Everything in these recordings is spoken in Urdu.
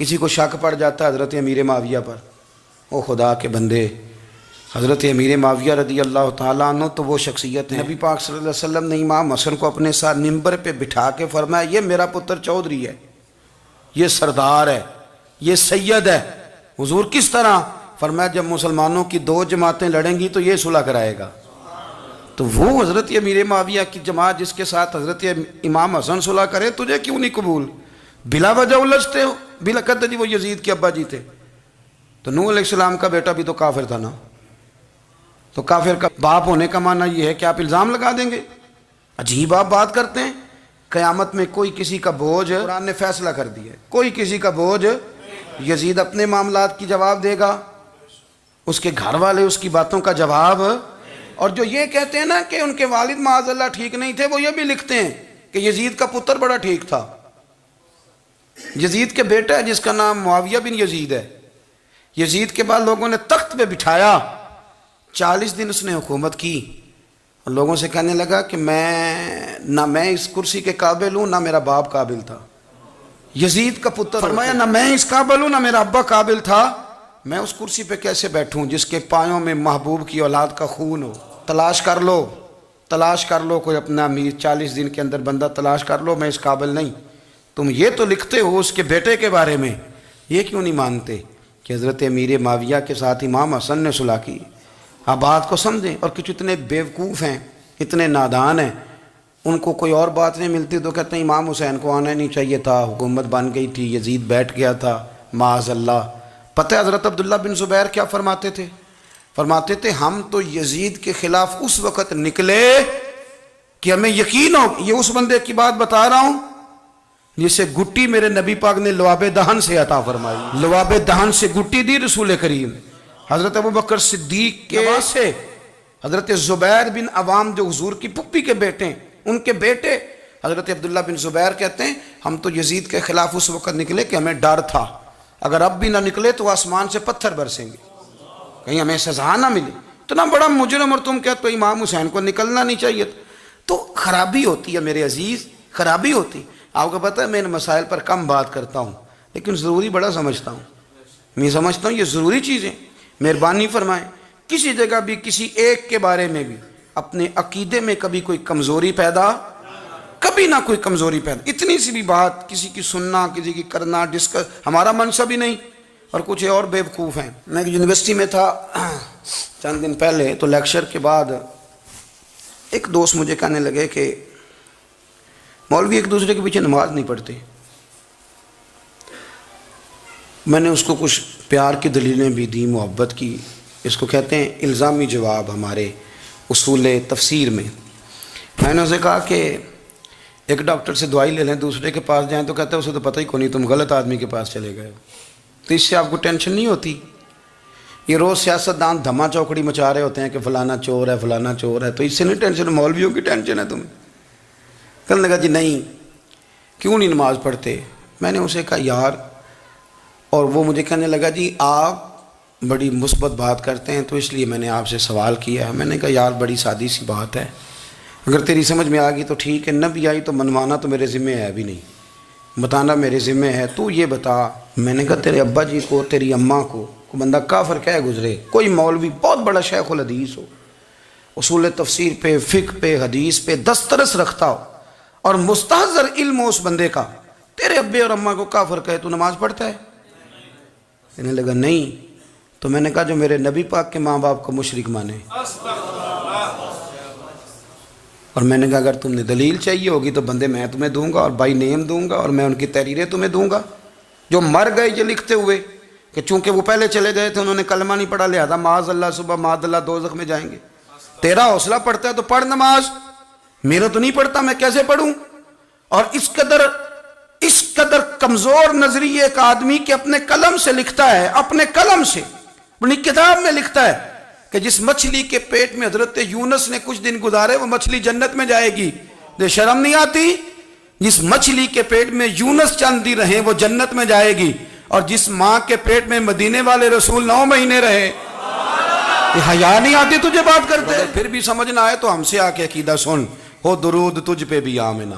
کسی کو شک پڑ جاتا ہے حضرت امیر معاویہ پر، او خدا کے بندے، حضرت امیر معاویہ رضی اللہ تعالیٰ عنہ تو وہ شخصیت ہیں، نبی پاک صلی اللہ علیہ وسلم نے امام حسن کو اپنے ساتھ منبر پہ بٹھا کے فرمایا یہ میرا پتر چودھری ہے، یہ سردار ہے، یہ سید ہے۔ حضور کس طرح؟ فرمایا جب مسلمانوں کی دو جماعتیں لڑیں گی تو یہ صلح کرائے گا۔ تو وہ حضرت امیر معاویہ کی جماعت جس کے ساتھ حضرت امام حسن صلح کرے، تجھے کیوں نہیں قبول؟ بلا وجہ الجھتے ہو، بلا کہتے جی وہ یزید کے ابا جی تھے۔ تو نوح علیہ السلام کا بیٹا بھی تو کافر تھا نا، تو کافر کا باپ ہونے کا معنی یہ ہے کہ آپ الزام لگا دیں گے؟ عجیب آپ بات کرتے ہیں۔ قیامت میں کوئی کسی کا بوجھ، قرآن نے فیصلہ کر دیا ہے، کوئی کسی کا بوجھ، یزید اپنے معاملات کی جواب دے گا، اس کے گھر والے اس کی باتوں کا جواب۔ اور جو یہ کہتے ہیں نا کہ ان کے والد معاذ اللہ ٹھیک نہیں تھے، وہ یہ بھی لکھتے ہیں کہ یزید کا پتر بڑا ٹھیک تھا۔ یزید کے بیٹا ہے جس کا نام معاویہ بن یزید ہے، یزید کے بعد لوگوں نے تخت پہ بٹھایا، 40 دن اس نے حکومت کی، اور لوگوں سے کہنے لگا کہ نہ میں اس کرسی کے قابل ہوں، نہ میرا باپ قابل تھا۔ یزید کا پتر فرمایا نہ میں اس قابل ہوں، نہ میرا ابا قابل تھا، میں اس کرسی پہ کیسے بیٹھوں جس کے پایوں میں محبوب کی اولاد کا خون ہو؟ تلاش کر لو کوئی اپنا امیر، 40 دن کے اندر بندہ تلاش کر لو، میں اس قابل نہیں۔ تم یہ تو لکھتے ہو اس کے بیٹے کے بارے میں، یہ کیوں نہیں مانتے کہ حضرت امیر معاویہ کے ساتھ امام حسن نے صلح کی؟ آپ بات کو سمجھیں۔ اور کچھ اتنے بیوقوف ہیں، اتنے نادان ہیں، ان کو کوئی اور بات نہیں ملتی تو کہتے ہیں امام حسین کو آنا نہیں چاہیے تھا، حکومت بن گئی تھی، یزید بیٹھ گیا تھا، معاذ اللہ۔ پتہ ہے حضرت عبداللہ بن زبیر کیا فرماتے تھے؟ فرماتے تھے ہم تو یزید کے خلاف اس وقت نکلے کہ ہمیں یقین ہو، یہ اس بندے کی بات بتا رہا ہوں جسے گٹی میرے نبی پاک نے لواب دہن سے عطا فرمائی، لواب دہن سے گٹی دی رسول کریم۔ حضرت ابوبکر صدیق کے سے حضرت زبیر بن عوام جو حضور کی پھپھی کے بیٹے ہیں، ان کے بیٹے حضرت عبداللہ بن زبیر کہتے ہیں ہم تو یزید کے خلاف اس وقت نکلے کہ ہمیں ڈر تھا اگر اب بھی نہ نکلے تو آسمان سے پتھر برسیں گے، کہیں ہمیں سزا نہ ملے، اتنا بڑا مجرم، اور تم کہتے ہو امام حسین کو نکلنا نہیں چاہیے۔ تو خرابی ہوتی ہے میرے عزیز، خرابی ہوتی۔ آپ کو پتہ ہے میں ان مسائل پر کم بات کرتا ہوں لیکن ضروری بڑا سمجھتا ہوں، میں سمجھتا ہوں یہ ضروری چیزیں۔ مہربانی فرمائیں کسی جگہ بھی کسی ایک کے بارے میں بھی اپنے عقیدے میں کبھی کوئی کمزوری پیدا، کبھی نہ کوئی کمزوری پیدا، اتنی سی بھی بات کسی کی سننا، کسی کی کرنا، ڈسکس، ہمارا منصب ہی نہیں۔ اور کچھ اور بیوقوف ہیں۔ میں یونیورسٹی میں تھا چند دن پہلے، تو لیکچر کے بعد ایک دوست مجھے کہنے لگے کہ مولوی ایک دوسرے کے پیچھے نماز نہیں پڑھتے۔ میں نے اس کو کچھ پیار کی دلیلیں بھی دی، محبت کی، اس کو کہتے ہیں الزامی جواب ہمارے اصول تفسیر میں۔ میں نے اسے کہا کہ ایک ڈاکٹر سے دوائی لے لیں، دوسرے کے پاس جائیں تو کہتے ہیں اسے تو پتہ ہی کوئی نہیں، تم غلط آدمی کے پاس چلے گئے، تو اس سے آپ کو ٹینشن نہیں ہوتی؟ یہ روز سیاستدان دھما چوکڑی مچا رہے ہوتے ہیں کہ فلانا چور ہے، فلانا چور ہے، تو اس سے نہیں ٹینشن، مولویوں کی ٹینشن ہے تمہیں۔ کہنے لگا جی نہیں، کیوں نہیں نماز پڑھتے؟ میں نے اسے کہا یار، اور وہ مجھے کہنے لگا جی آپ بڑی مثبت بات کرتے ہیں تو اس لیے میں نے آپ سے سوال کیا ہے۔ میں نے کہا یار بڑی سادی سی بات ہے، اگر تیری سمجھ میں آ گئی تو ٹھیک ہے، نہ بھی آئی تو منوانا تو میرے ذمہ ہے بھی نہیں، بتانا میرے ذمہ ہے۔ تو یہ بتا، میں نے کہا تیرے ابا جی کو، تیری اماں کو کوئی بندہ کافر کہہ گزرے، کوئی مولوی بہت بڑا شیخ الحدیث ہو، اصول تفسیر پہ، فقہ پہ، حدیث پہ دسترس رکھتا ہو، اور مستحضر علم ہو اس بندے کا، تیرے ابے اور اماں کو کافر کہے تو نماز پڑھتا ہے؟ کہنے لگا نہیں۔ تو میں نے کہا جو میرے نبی پاک کے ماں باپ کو مشرک مانے، اور میں نے کہا اگر تم نے دلیل چاہیے ہوگی تو بندے میں تمہیں دوں گا، اور بائی نیم دوں گا، اور میں ان کی تحریریں تمہیں دوں گا جو مر گئے یہ لکھتے ہوئے کہ چونکہ وہ پہلے چلے گئے تھے، انہوں نے کلمہ نہیں پڑھا، لہذا معاذ اللہ صبح معاذ اللہ دوزخ میں جائیں گے۔ تیرا حوصلہ پڑھتا ہے تو پڑھ نماز، میرا تو نہیں پڑھتا، میں کیسے پڑھوں؟ اور اس قدر کمزور نظریے ایک آدمی کہ اپنے قلم سے لکھتا ہے، اپنے قلم سے اپنی کتاب میں لکھتا ہے کہ جس مچھلی کے پیٹ میں حضرت یونس نے کچھ دن گزارے وہ مچھلی جنت میں جائے گی۔ یہ شرم نہیں آتی؟ جس مچھلی کے پیٹ میں یونس چند دن رہے وہ جنت میں جائے گی، اور جس ماں کے پیٹ میں مدینے والے رسول 9 مہینے رہے، یہ حیا نہیں آتی تجھے بات کرتے؟ پھر بھی سمجھ نہ آئے تو ہم سے آ کے عقیدہ سن، ہو درود تجھ پہ بھی آمنہ،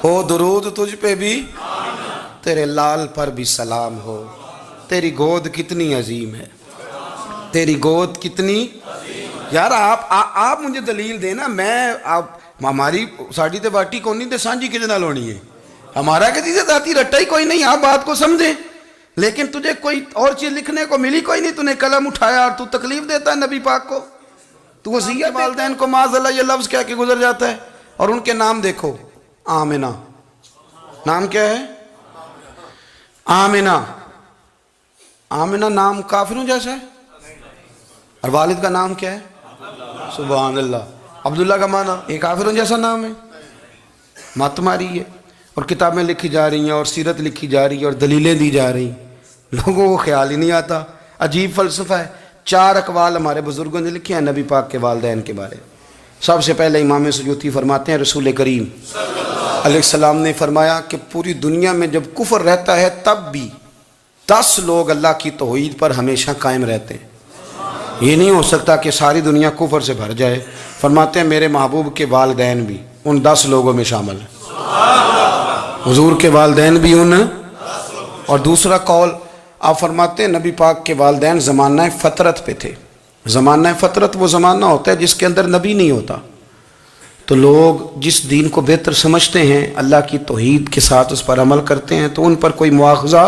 ہو درود تجھ پہ بھی، تیرے لال پر بھی سلام ہو، تیری گود کتنی عظیم ہے، تیری گود کتنی یار آپ مجھے دلیل دینا، میں آپ ہماری ساڑی تے باٹی کون نہیں تے سانجی کدے نال ہونی ہے، ہمارا کسی سے ذاتی رٹا ہی کوئی نہیں، آپ بات کو سمجھیں، لیکن تجھے کوئی اور چیز لکھنے کو ملی کوئی نہیں، تو نے قلم اٹھایا اور تو تکلیف دیتا ہے نبی پاک کو، تو وصیت والدین کو معاذ اللہ یہ لفظ کہہ کے گزر جاتا ہے۔ اور ان کے نام دیکھو، آمنہ، نام کیا ہے؟ آمنہ۔ آمنہ نام کافروں جیسا ہے، اور والد کا نام کیا ہے؟ سبحان اللہ۔ عبداللہ کا معنی یہ کافروں جیسا نام ہے، مت ماری ہے، اور کتابیں لکھی جا رہی ہیں اور سیرت لکھی جا رہی ہے اور دلیلیں دی جا رہی ہیں، لوگوں کو خیال ہی نہیں آتا، عجیب فلسفہ ہے۔ 4 اقوال ہمارے بزرگوں نے لکھے ہیں نبی پاک کے والدین کے بارے میں۔ سب سے پہلے امام سیوطی فرماتے ہیں رسول کریم علیہ السلام نے فرمایا کہ پوری دنیا میں جب کفر رہتا ہے تب بھی 10 لوگ اللہ کی توحید پر ہمیشہ قائم رہتے ہیں، یہ نہیں ہو سکتا کہ ساری دنیا کفر سے بھر جائے۔ فرماتے ہیں میرے محبوب کے والدین بھی ان 10 لوگوں میں شامل ہیں، حضور کے والدین بھی ان۔ اور دوسرا قول آپ فرماتے ہیں نبی پاک کے والدین زمانہ فطرت پہ تھے۔ زمانہ فطرت وہ زمانہ ہوتا ہے جس کے اندر نبی نہیں ہوتا، تو لوگ جس دین کو بہتر سمجھتے ہیں اللہ کی توحید کے ساتھ اس پر عمل کرتے ہیں تو ان پر کوئی مواخذہ۔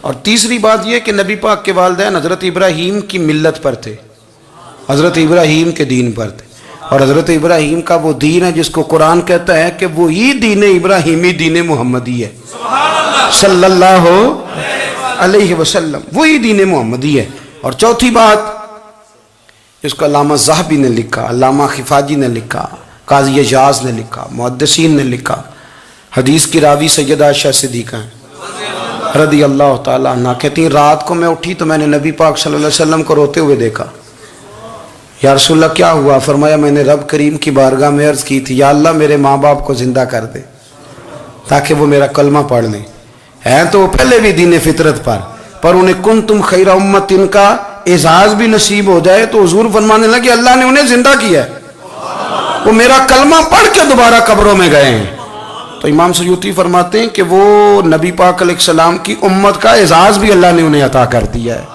اور تیسری بات یہ کہ نبی پاک کے والدین حضرت ابراہیم کی ملت پر تھے، حضرت ابراہیم کے دین پر تھے، اور حضرت ابراہیم کا وہ دین ہے جس کو قرآن کہتا ہے کہ وہی دین ابراہیمی دین محمدی ہے صلی اللہ علیہ وسلم، وہی دین محمدی ہے۔ اور چوتھی بات جس کو علامہ ذہبی نے لکھا، علامہ خفاجی نے لکھا، قاضی اعجاز نے لکھا، محدثین نے لکھا، حدیث کی راوی سیدہ عائشہ صدیقہ ہیں رضی اللہ تعالیٰ عنہ، کہتی ہیں رات کو میں اٹھی تو میں نے نبی پاک صلی اللہ علیہ وسلم کو روتے ہوئے دیکھا۔ یا رسول اللہ کیا ہوا؟ فرمایا میں نے رب کریم کی بارگاہ میں عرض کی تھی یا اللہ میرے ماں باپ کو زندہ کر دے تاکہ وہ میرا کلمہ پڑھ لیں، ہیں تو وہ پہلے بھی دین فطرت پر انہیں کنتم خیر امت ان کا اعزاز بھی نصیب ہو جائے تو حضور فرمانے لگے اللہ نے انہیں زندہ کیا ہے، وہ میرا کلمہ پڑھ کے دوبارہ قبروں میں گئے ہیں۔ تو امام سیوطی فرماتے ہیں کہ وہ نبی پاک علیہ السلام کی امت کا اعزاز بھی اللہ نے انہیں عطا کر دیا ہے۔